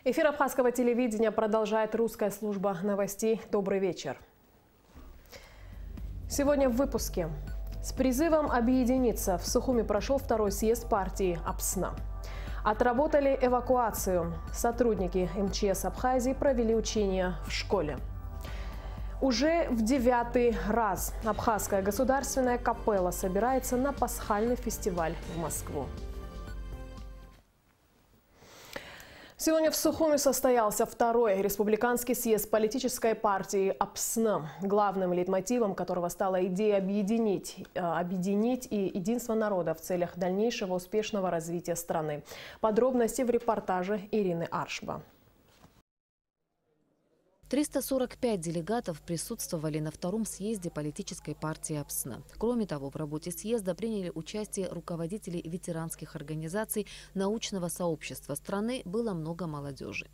Эфир Абхазского телевидения продолжает русская служба новостей. Добрый вечер. Сегодня в выпуске. С призывом объединиться в Сухуми прошел второй съезд партии АПСНА. Отработали эвакуацию. Сотрудники МЧС Абхазии провели учения в школе. Уже в 9-й раз Абхазская государственная капелла собирается на пасхальный фестиваль в Москву. Сегодня в Сухуми состоялся второй республиканский съезд политической партии АПСНА, главным лейтмотивом которого стала идея объединить и единство народа в целях дальнейшего успешного развития страны. Подробности в репортаже Ирины Аршба. 345 делегатов присутствовали на втором съезде политической партии АПСНА. Кроме того, в работе съезда приняли участие руководители ветеранских организаций, научного сообщества страны, было много молодежи.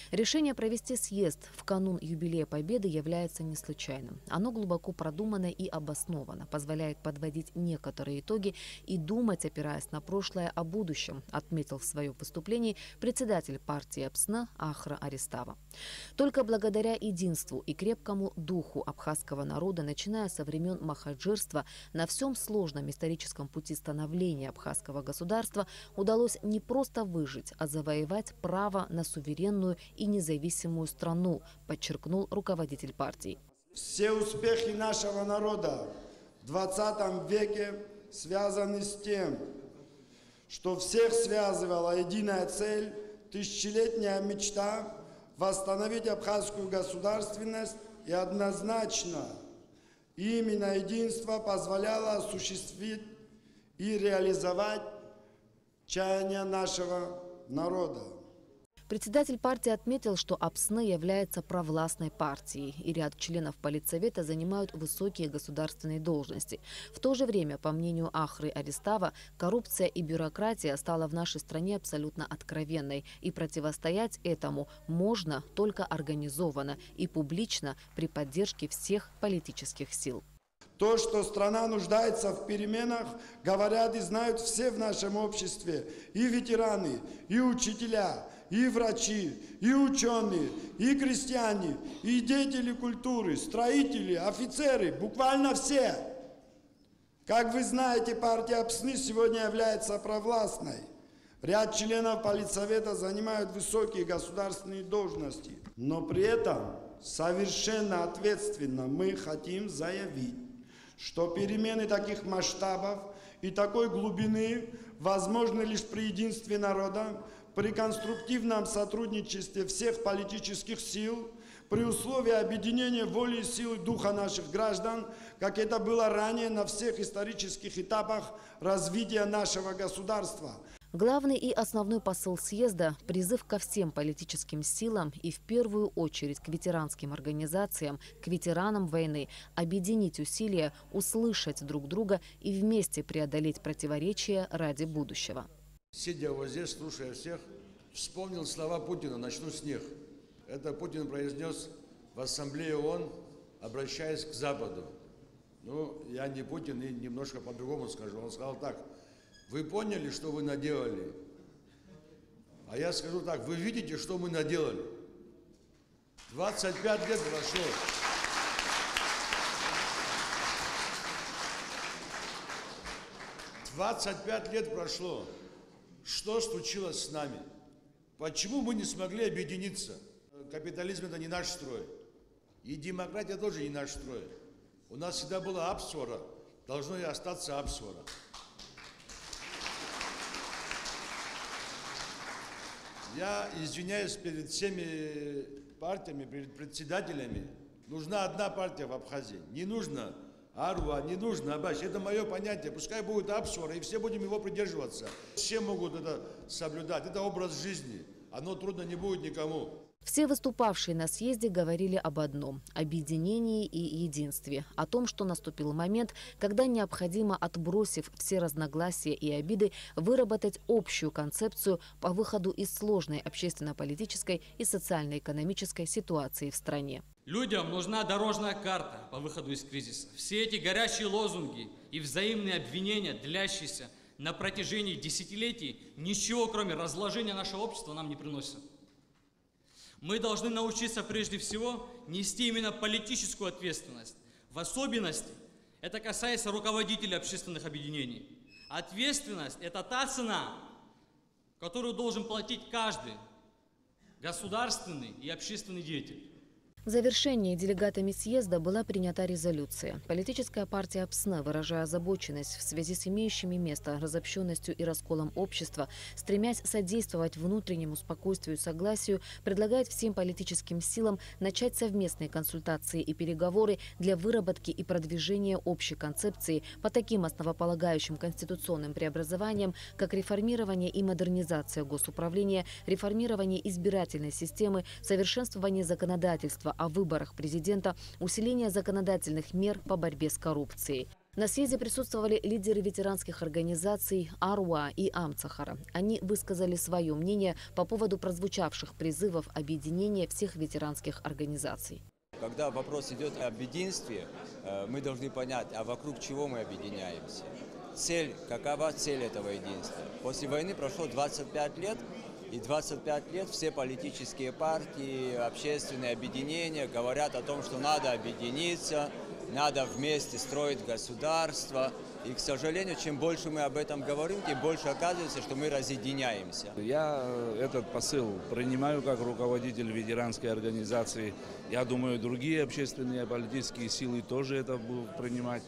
Решение провести съезд в канун юбилея Победы является не случайным. Оно глубоко продумано и обосновано, позволяет подводить некоторые итоги и думать, опираясь на прошлое, о будущем, отметил в своем выступлении председатель партии АПСНА Ахра Аристава. Только благодаря единству и крепкому духу абхазского народа, начиная со времен махаджирства, на всем сложном историческом пути становления абхазского государства удалось не просто выжить, а завоевать право на суверенную и независимую страну, подчеркнул руководитель партии. Все успехи нашего народа в 20 веке связаны с тем, что всех связывала единая цель, тысячелетняя мечта восстановить абхазскую государственность, и однозначно именно единство позволяло осуществить и реализовать чаяния нашего народа. Председатель партии отметил, что АПСНА является провластной партией, и ряд членов Политсовета занимают высокие государственные должности. В то же время, по мнению Ахры Аристава, коррупция и бюрократия стала в нашей стране абсолютно откровенной, и противостоять этому можно только организованно и публично при поддержке всех политических сил. То, что страна нуждается в переменах, говорят и знают все в нашем обществе. И ветераны, и учителя, и врачи, и ученые, и крестьяне, и деятели культуры, строители, офицеры, буквально все. Как вы знаете, партия АПСНы сегодня является провластной. Ряд членов Политсовета занимают высокие государственные должности. Но при этом совершенно ответственно мы хотим заявить, что перемены таких масштабов и такой глубины возможны лишь при единстве народа, при конструктивном сотрудничестве всех политических сил, при условии объединения воли и силы духа наших граждан, как это было ранее на всех исторических этапах развития нашего государства. Главный и основной посыл съезда – призыв ко всем политическим силам и в первую очередь к ветеранским организациям, к ветеранам войны объединить усилия, услышать друг друга и вместе преодолеть противоречия ради будущего. Сидя вот здесь, слушая всех, вспомнил слова Путина «начну с них». Это Путин произнес в Ассамблее ООН, обращаясь к Западу. Ну, я не Путин и немножко по-другому скажу. Он сказал так: вы поняли, что вы наделали? А я скажу так: вы видите, что мы наделали? 25 лет прошло. 25 лет прошло. Что случилось с нами? Почему мы не смогли объединиться? Капитализм – это не наш строй. И демократия тоже не наш строй. У нас всегда была Апсвара, должно и остаться Апсвара. Я извиняюсь перед всеми партиями, перед председателями. Нужна одна партия в Абхазии. Не нужно Арва, не нужно Абаш. Это мое понятие. Пускай будет Апсвара, и все будем его придерживаться. Все могут это соблюдать. Это образ жизни. Оно трудно не будет никому. Все выступавшие на съезде говорили об одном – объединении и единстве, о том, что наступил момент, когда необходимо, отбросив все разногласия и обиды, выработать общую концепцию по выходу из сложной общественно-политической и социально-экономической ситуации в стране. Людям нужна дорожная карта по выходу из кризиса. Все эти горячие лозунги и взаимные обвинения, длящиеся на протяжении десятилетий, ничего, кроме разложения нашего общества, нам не приносят. Мы должны научиться прежде всего нести именно политическую ответственность. В особенности это касается руководителей общественных объединений. Ответственность – это та цена, которую должен платить каждый государственный и общественный деятель. В завершении делегатами съезда была принята резолюция. Политическая партия АПСНА, выражая озабоченность в связи с имеющими место разобщенностью и расколом общества, стремясь содействовать внутреннему спокойствию и согласию, предлагает всем политическим силам начать совместные консультации и переговоры для выработки и продвижения общей концепции по таким основополагающим конституционным преобразованиям, как реформирование и модернизация госуправления, реформирование избирательной системы, совершенствование законодательства о выборах президента, усиление законодательных мер по борьбе с коррупцией. На съезде присутствовали лидеры ветеранских организаций АРУА и Амцахара. Они высказали свое мнение по поводу прозвучавших призывов объединения всех ветеранских организаций. Когда вопрос идет об единстве, мы должны понять, а вокруг чего мы объединяемся. Какова цель этого единства? После войны прошло 25 лет. И 25 лет все политические партии, общественные объединения говорят о том, что надо объединиться, надо вместе строить государство. И, к сожалению, чем больше мы об этом говорим, тем больше оказывается, что мы разъединяемся. Я этот посыл принимаю как руководитель ветеранской организации. Я думаю, другие общественные и политические силы тоже это будут принимать.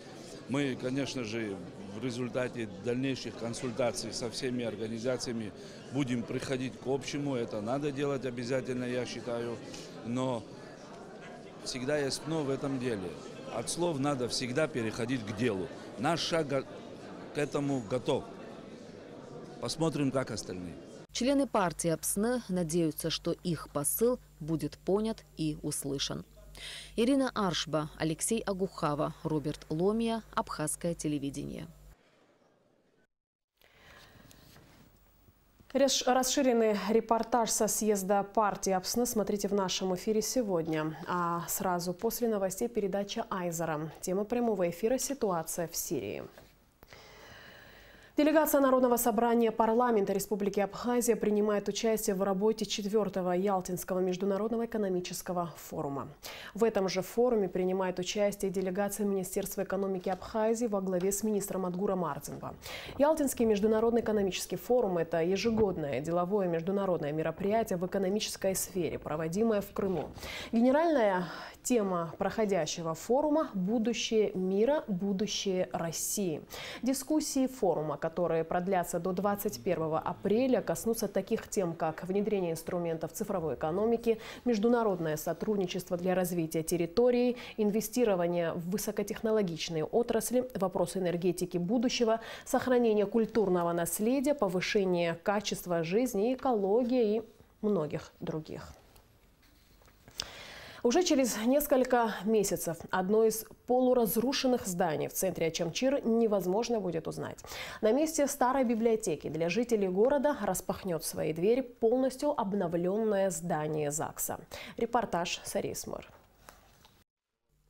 Мы, конечно же, в результате дальнейших консультаций со всеми организациями будем приходить к общему. Это надо делать обязательно, я считаю. Но всегда есть «но» в этом деле. От слов надо всегда переходить к делу. Наш шаг к этому готов. Посмотрим, как остальные. Члены партии АПСНА надеются, что их посыл будет понят и услышан. Ирина Аршба, Алексей Агухава, Роберт Ломия, Абхазское телевидение. Расширенный репортаж со съезда партии АПСНА смотрите в нашем эфире сегодня. А сразу после новостей передача Айзера. Тема прямого эфира «Ситуация в Сирии». Делегация Народного собрания парламента Республики Абхазия принимает участие в работе 4-го Ялтинского международного экономического форума. В этом же форуме принимает участие делегация Министерства экономики Абхазии во главе с министром Адгура Мардзинова. Ялтинский международный экономический форум – это ежегодное деловое международное мероприятие в экономической сфере, проводимое в Крыму. Генеральная тема проходящего форума – «Будущее мира, будущее России». Дискуссии форума, которые продлятся до 21 апреля, коснутся таких тем, как внедрение инструментов цифровой экономики, международное сотрудничество для развития территорий, инвестирование в высокотехнологичные отрасли, вопросы энергетики будущего, сохранение культурного наследия, повышение качества жизни, экология и многих других. Уже через несколько месяцев одно из полуразрушенных зданий в центре Ачамчира невозможно будет узнать. На месте старой библиотеки для жителей города распахнет свои двери полностью обновленное здание ЗАГСа. Репортаж Сарис Мор.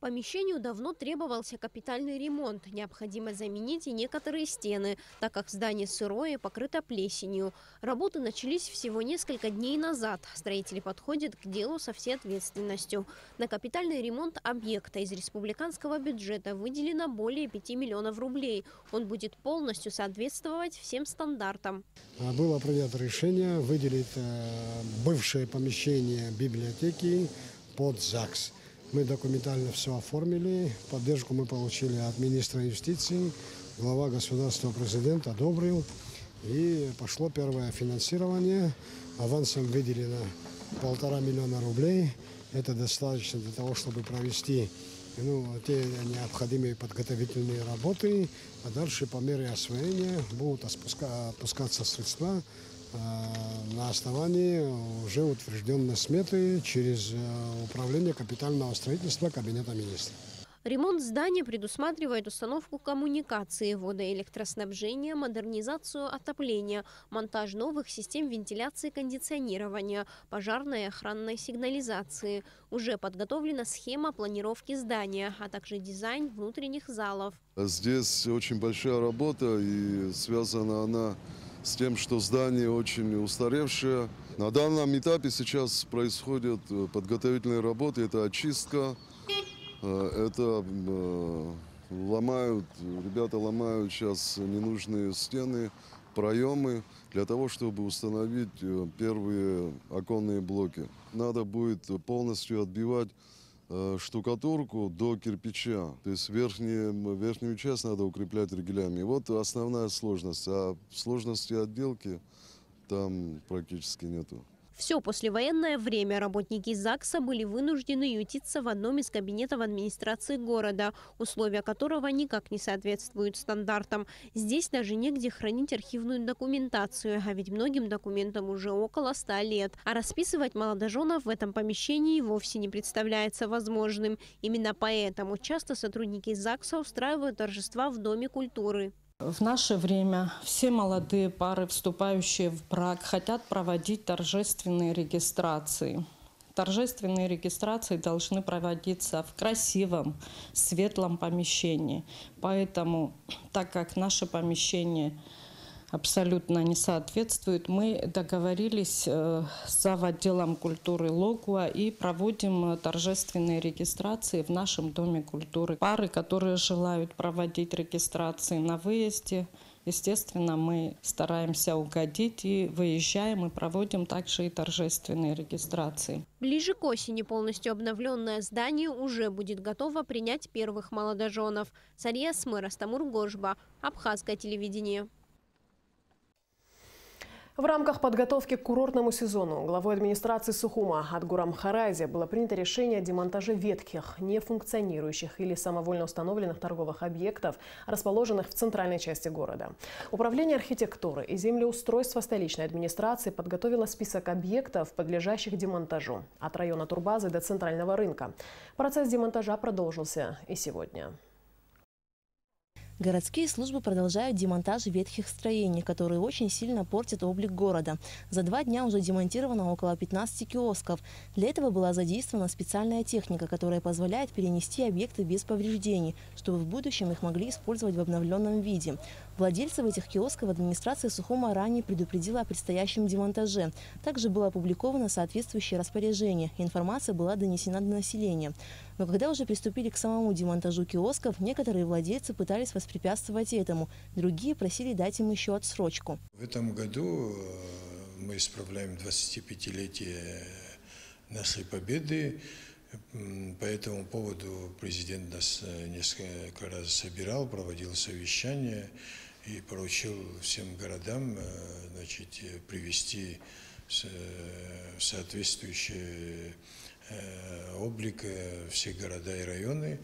Помещению давно требовался капитальный ремонт. Необходимо заменить и некоторые стены, так как здание сырое и покрыто плесенью. Работы начались всего несколько дней назад. Строители подходят к делу со всей ответственностью. На капитальный ремонт объекта из республиканского бюджета выделено более 5 миллионов рублей. Он будет полностью соответствовать всем стандартам. Было принято решение выделить бывшее помещение библиотеки под ЗАГС. Мы документально все оформили, поддержку мы получили от министра юстиции, глава государства, президент одобрил. И пошло первое финансирование, авансом выделено 1,5 миллиона рублей. Это достаточно для того, чтобы провести те необходимые подготовительные работы, а дальше по мере освоения будут отпускаться средства на основании уже утвержденной сметы через управление капитального строительства Кабинета министров. Ремонт здания предусматривает установку коммуникации, водоэлектроснабжения, модернизацию отопления, монтаж новых систем вентиляции и кондиционирования, пожарной и охранной сигнализации. Уже подготовлена схема планировки здания, а также дизайн внутренних залов. Здесь очень большая работа, и связана она с тем, что здание очень устаревшее. На данном этапе сейчас происходят подготовительные работы, это очистка, это ребята ломают сейчас ненужные стены, проемы, для того, чтобы установить первые оконные блоки. Надо будет полностью отбивать штукатурку до кирпича. То есть верхнюю часть надо укреплять ригелями. Вот основная сложность. А сложности отделки там практически нету. Все послевоенное время работники ЗАГСа были вынуждены ютиться в одном из кабинетов администрации города, условия которого никак не соответствуют стандартам. Здесь даже негде хранить архивную документацию, а ведь многим документам уже около 100 лет. А расписывать молодоженов в этом помещении вовсе не представляется возможным. Именно поэтому часто сотрудники ЗАГСа устраивают торжества в Доме культуры. В наше время все молодые пары, вступающие в брак, хотят проводить торжественные регистрации. Торжественные регистрации должны проводиться в красивом, светлом помещении. Поэтому, так как наше помещение абсолютно не соответствует, мы договорились с отделом культуры Логуа и проводим торжественные регистрации в нашем Доме культуры. Пары, которые желают проводить регистрации на выезде, естественно, мы стараемся угодить и выезжаем, и проводим также и торжественные регистрации. Ближе к осени полностью обновленное здание уже будет готово принять первых молодоженов. Сария Смыр, Астамур Гожба, Абхазское телевидение. В рамках подготовки к курортному сезону главой администрации Сухума Адгурам Харази было принято решение о демонтаже ветхих, нефункционирующих или самовольно установленных торговых объектов, расположенных в центральной части города. Управление архитектуры и землеустройства столичной администрации подготовило список объектов, подлежащих демонтажу, от района турбазы до центрального рынка. Процесс демонтажа продолжился и сегодня. Городские службы продолжают демонтаж ветхих строений, которые очень сильно портят облик города. За 2 дня уже демонтировано около 15 киосков. Для этого была задействована специальная техника, которая позволяет перенести объекты без повреждений, чтобы в будущем их могли использовать в обновленном виде. Владельцев этих киосков администрация Сухума ранее предупредила о предстоящем демонтаже. Также было опубликовано соответствующее распоряжение. Информация была донесена до населения. Но когда уже приступили к самому демонтажу киосков, некоторые владельцы пытались воспрепятствовать этому. Другие просили дать им еще отсрочку. В этом году мы исправляем 25-летие нашей победы. По этому поводу президент нас несколько раз собирал, проводил совещания и поручил всем городам привести соответствующий облик всех города и районы.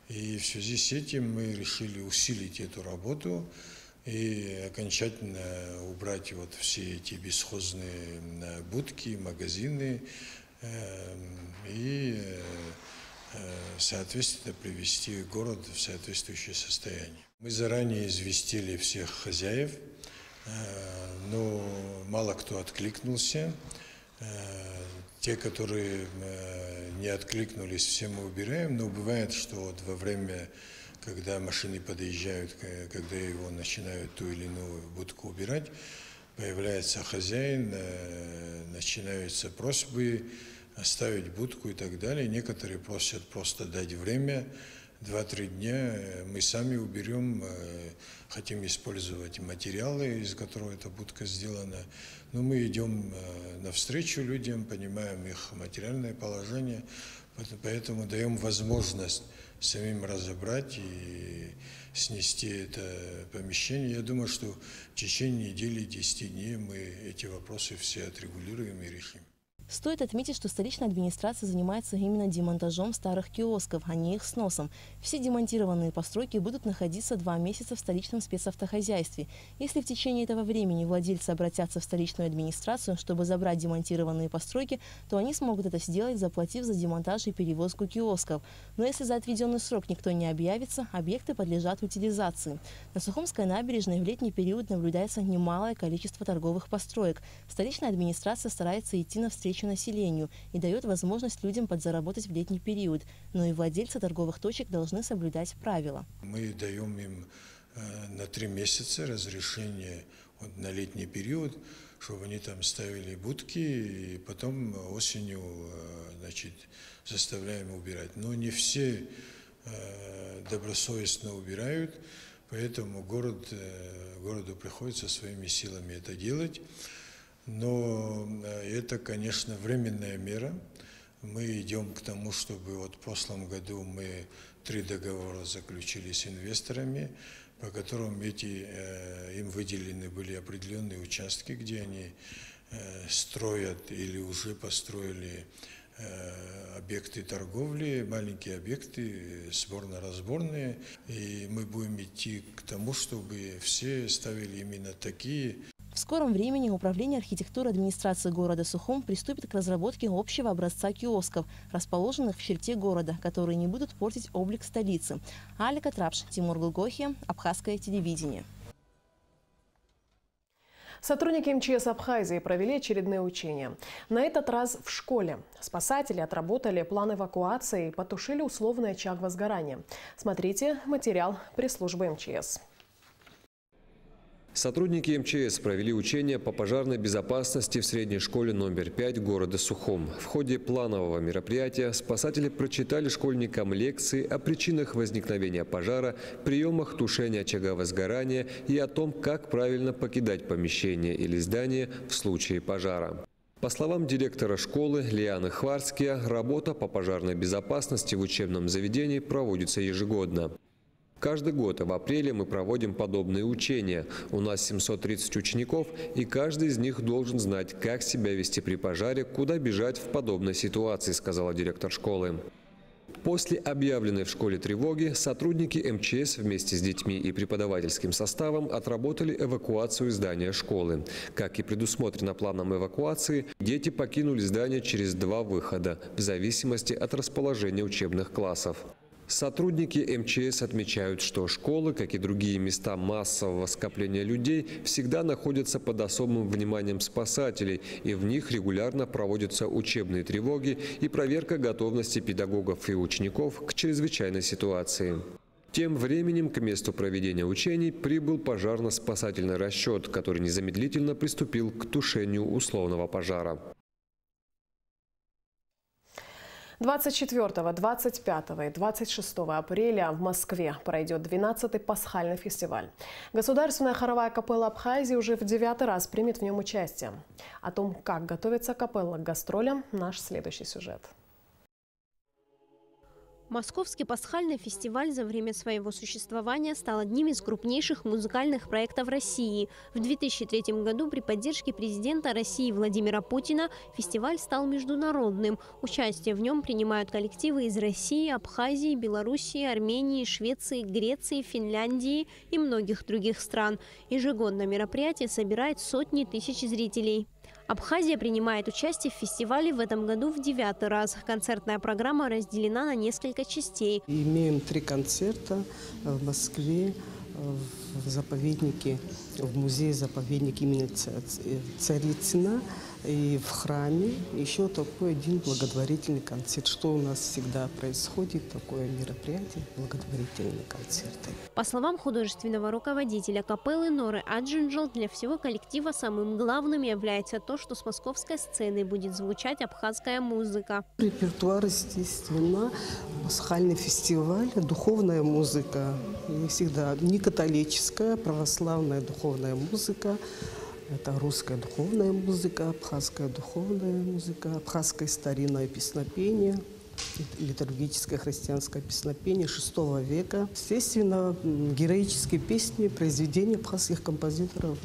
И в связи с этим мы решили усилить эту работу и окончательно убрать все эти бесхозные будки, магазины и, соответственно, привести город в соответствующее состояние. Мы заранее известили всех хозяев, но мало кто откликнулся. Те, которые не откликнулись, все мы убираем, но бывает, что во время, когда машины подъезжают, когда его начинают ту или иную будку убирать, появляется хозяин, начинаются просьбы оставить будку и так далее. Некоторые просят просто дать время, 2-3 дня мы сами уберем, хотим использовать материалы, из которых эта будка сделана. Но мы идем навстречу людям, понимаем их материальное положение, поэтому даем возможность самим разобрать и снести это помещение. Я думаю, что в течение недели, 10 дней мы эти вопросы все отрегулируем и решим. Стоит отметить, что столичная администрация занимается именно демонтажом старых киосков, а не их сносом. Все демонтированные постройки будут находиться 2 месяца в столичном спецавтохозяйстве. Если в течение этого времени владельцы обратятся в столичную администрацию, чтобы забрать демонтированные постройки, то они смогут это сделать, заплатив за демонтаж и перевозку киосков. Но если за отведенный срок никто не объявится, объекты подлежат утилизации. На Сухумской набережной в летний период наблюдается немалое количество торговых построек. Столичная администрация старается идти навстречу населению и дает возможность людям подзаработать в летний период. Но и владельцы торговых точек должны соблюдать правила. Мы даем им на 3 месяца разрешение вот на летний период, чтобы они там ставили будки, и потом осенью, значит, заставляем убирать. Но не все добросовестно убирают, поэтому городу приходится своими силами это делать. Но это, конечно, временная мера. Мы идем к тому, чтобы вот в прошлом году мы 3 договора заключили с инвесторами, по которым им выделены были определенные участки, где они строят или уже построили объекты торговли, маленькие объекты, сборно-разборные. И мы будем идти к тому, чтобы все ставили именно такие. В скором времени Управление архитектуры администрации города Сухум приступит к разработке общего образца киосков, расположенных в черте города, которые не будут портить облик столицы. Алика Трапш, Тимур Гулгохи, Абхазское телевидение. Сотрудники МЧС Абхазии провели очередные учения. На этот раз в школе. Спасатели отработали план эвакуации и потушили условный очаг возгорания. Смотрите материал пресс-службы МЧС. Сотрудники МЧС провели учения по пожарной безопасности в средней школе номер 5 города Сухум. В ходе планового мероприятия спасатели прочитали школьникам лекции о причинах возникновения пожара, приемах тушения очага возгорания и о том, как правильно покидать помещение или здание в случае пожара. По словам директора школы Лианы Хварския, работа по пожарной безопасности в учебном заведении проводится ежегодно. Каждый год в апреле мы проводим подобные учения. У нас 730 учеников, и каждый из них должен знать, как себя вести при пожаре, куда бежать в подобной ситуации, сказала директор школы. После объявленной в школе тревоги сотрудники МЧС вместе с детьми и преподавательским составом отработали эвакуацию здания школы. Как и предусмотрено планом эвакуации, дети покинули здание через 2 выхода, в зависимости от расположения учебных классов. Сотрудники МЧС отмечают, что школы, как и другие места массового скопления людей, всегда находятся под особым вниманием спасателей, и в них регулярно проводятся учебные тревоги и проверка готовности педагогов и учеников к чрезвычайной ситуации. Тем временем к месту проведения учений прибыл пожарно-спасательный расчет, который незамедлительно приступил к тушению условного пожара. 24, 25 и 26 апреля в Москве пройдет 12-й пасхальный фестиваль. Государственная хоровая капелла Абхазии уже в 9-й раз примет в нем участие. О том, как готовится капелла к гастролям, наш следующий сюжет. Московский пасхальный фестиваль за время своего существования стал одним из крупнейших музыкальных проектов России. В 2003 году при поддержке президента России Владимира Путина фестиваль стал международным. Участие в нем принимают коллективы из России, Абхазии, Белоруссии, Армении, Швеции, Греции, Финляндии и многих других стран. Ежегодно мероприятие собирает сотни тысяч зрителей. Абхазия принимает участие в фестивале в этом году в 9-й раз. Концертная программа разделена на несколько частей. Имеем 3 концерта в Москве, в заповеднике, в музее-заповедник имени Царицына и в храме. Еще такой один благотворительный концерт. Что у нас всегда происходит, такое мероприятие, благотворительные концерты. По словам художественного руководителя капеллы Норы Аджинджел, для всего коллектива самым главным является то, что с московской сцены будет звучать абхазская музыка. Репертуар, естественно, пасхальный фестиваль, духовная музыка. И всегда не католическая, православная духовная музыка. Это русская духовная музыка, абхазская духовная музыка, абхазское старинное песнопение, литургическое христианское песнопение VI века. Естественно, героические песни, произведения абхазских композиторов.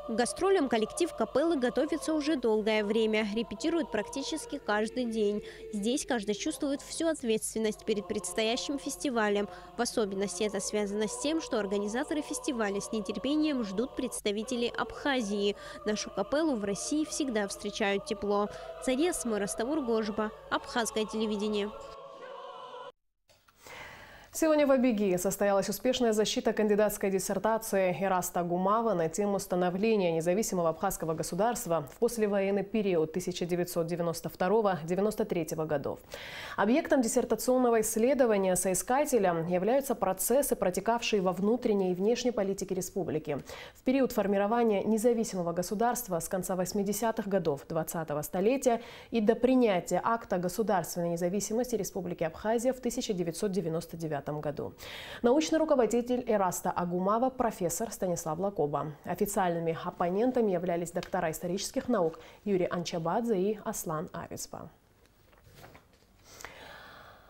К гастролям коллектив капеллы готовится уже долгое время. Репетирует практически каждый день. Здесь каждый чувствует всю ответственность перед предстоящим фестивалем. В особенности это связано с тем, что организаторы фестиваля с нетерпением ждут представителей Абхазии. Нашу капеллу в России всегда встречают тепло. Царес Мыраставур Гожба, Абхазское телевидение. Сегодня в Абиги состоялась успешная защита кандидатской диссертации Эраста Агумава на тему становления независимого абхазского государства в послевоенный период 1992-1993 годов. Объектом диссертационного исследования соискателя являются процессы, протекавшие во внутренней и внешней политике республики. В период формирования независимого государства с конца 80-х годов 20-го столетия и до принятия акта государственной независимости Республики Абхазия в 1999 году. Научный руководитель Эраста Агумава профессор Станислав Лакоба. Официальными оппонентами являлись доктора исторических наук Юрий Анчабадзе и Аслан Авицба.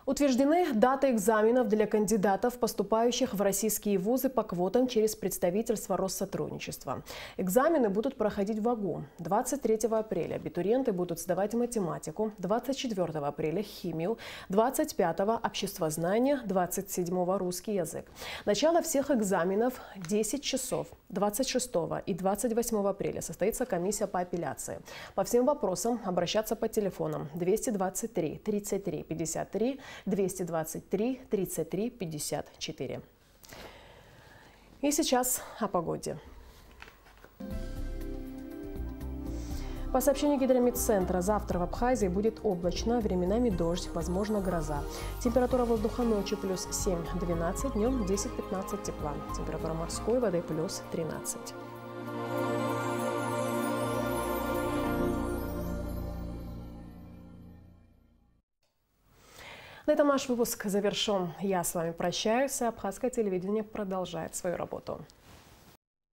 Утверждены даты экзаменов для кандидатов, поступающих в российские вузы по квотам через представительство Россотрудничества. Экзамены будут проходить в АГУ. 23 апреля абитуриенты будут сдавать математику, 24 апреля – химию, 25 – обществознание, 27 – русский язык. Начало всех экзаменов – 10 часов. 26 и 28 апреля состоится комиссия по апелляции. По всем вопросам обращаться по телефонам 223 33 53, 223 33 54. И сейчас о погоде. По сообщению Гидромедцентра, завтра в Абхазии будет облачно, временами дождь, возможно гроза. Температура воздуха ночью плюс 7-12, днем 10-15 тепла. Температура морской воды плюс 13. На этом наш выпуск завершен. Я с вами прощаюсь, а абхазское телевидение продолжает свою работу.